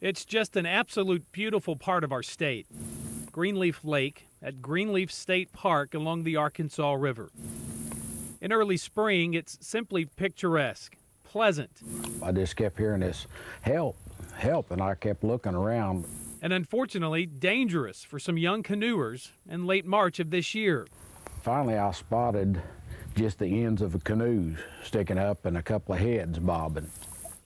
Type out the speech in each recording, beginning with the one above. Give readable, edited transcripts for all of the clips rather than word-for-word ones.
It's just an absolute beautiful part of our state. Greenleaf Lake at Greenleaf State Park along the Arkansas River. In early spring, it's simply picturesque, pleasant. I just kept hearing this, help, help, and I kept looking around. And unfortunately, dangerous for some young canoers in late March of this year. Finally, I spotted just the ends of the canoes sticking up and a couple of heads bobbing.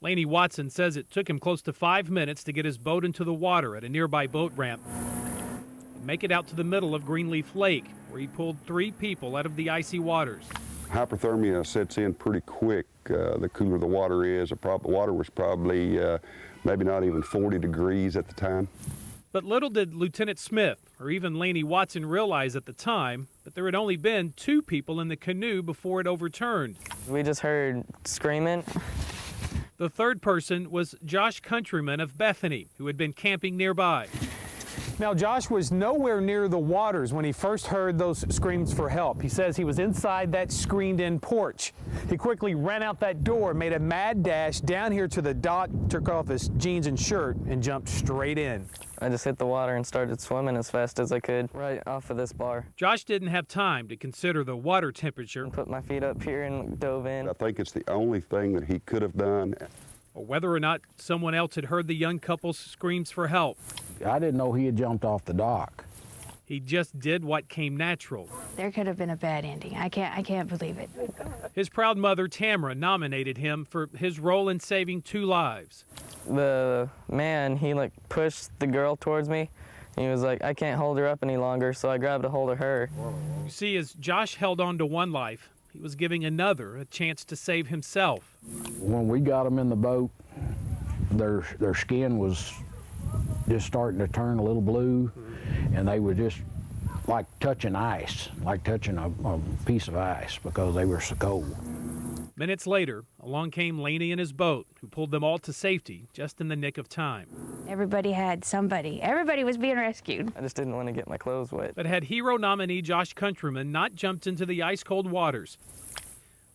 Laney Watson says it took him close to 5 minutes to get his boat into the water at a nearby boat ramp and make it out to the middle of Greenleaf Lake, where he pulled 3 people out of the icy waters. Hypothermia sets in pretty quick. The cooler the water is, the water was probably maybe not even 40 degrees at the time. But little did Lieutenant Smith or even Laney Watson realize at the time that there had only been 2 people in the canoe before it overturned. We just heard screaming. The third person was Josh Countryman of Bethany, who had been camping nearby. Now, Josh was nowhere near the waters when he first heard those screams for help. He says he was inside that screened-in porch. He quickly ran out that door, made a mad dash down here to the dock, took off his jeans and shirt, and jumped straight in. I just hit the water and started swimming as fast as I could right off of this bar. Josh didn't have time to consider the water temperature, Put my feet up here and dove in. I think it's the only thing that he could have done. or whether or not someone else had heard the young couple's screams for help. I didn't know he had jumped off the dock. He just did what came natural. There could have been a bad ending. I can't believe it. His proud mother, Tamara, nominated him for his role in saving 2 lives. The man, he pushed the girl towards me. He was like, I can't hold her up any longer, so I grabbed a hold of her. You see, as Josh held on to one life, he was giving another a chance to save himself. When we got them in the boat, their skin was just starting to turn a little blue, and they were just like touching ice, like touching a piece of ice because they were so cold. Minutes later, along came Laney and his boat, who pulled them all to safety just in the nick of time. Everybody had somebody. Everybody was being rescued. I just didn't want to get my clothes wet. But had hero nominee Josh Countryman not jumped into the ice-cold waters,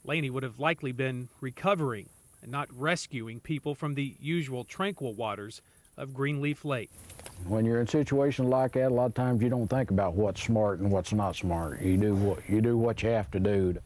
Laney would have likely been recovering and not rescuing people from the usual tranquil waters of Greenleaf Lake. When you're in situations like that, a lot of times you don't think about what's smart and what's not smart. You do what you have to do.